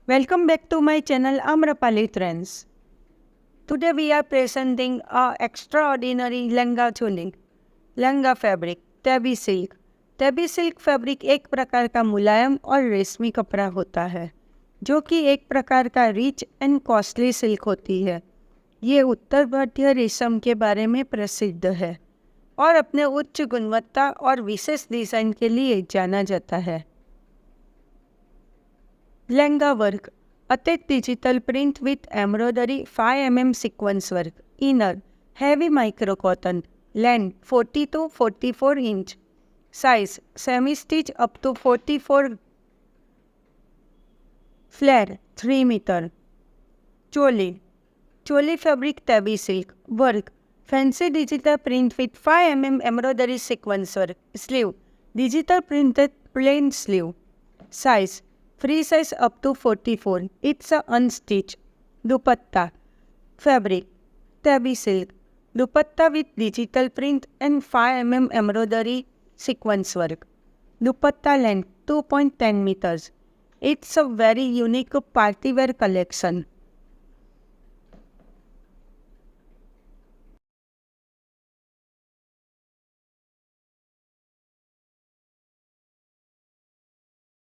Welcome back to my channel Amrapali Trends. Today we are presenting a extraordinary lehenga choli lehenga fabric tabby silk. Tabby silk fabric एक प्रकार का मुलायम और रेशमी कपड़ा होता है जो कि एक प्रकार का रिच एंड कॉस्टली सिल्क होती है। ये उत्तर भारतीय रेशम के बारे में प्रसिद्ध है और अपने उच्च गुणवत्ता और विशेष डिज़ाइन के लिए जाना जाता है। Lehenga work attach digital print with embroidery 5 mm sequence work inner heavy micro cotton length 40 to 44 inch size semi stitch up to 44 flare 3 metre choli choli fabric tabby silk work fancy digital print with 5 mm embroidery sequence work sleeve digital printed plain sleeve size free size up to 44 it's a unstitch dupatta fabric tabby silk dupatta with digital print and 5 mm embroidery sequence work dupatta length 2.10 meters it's a very unique party wear collection.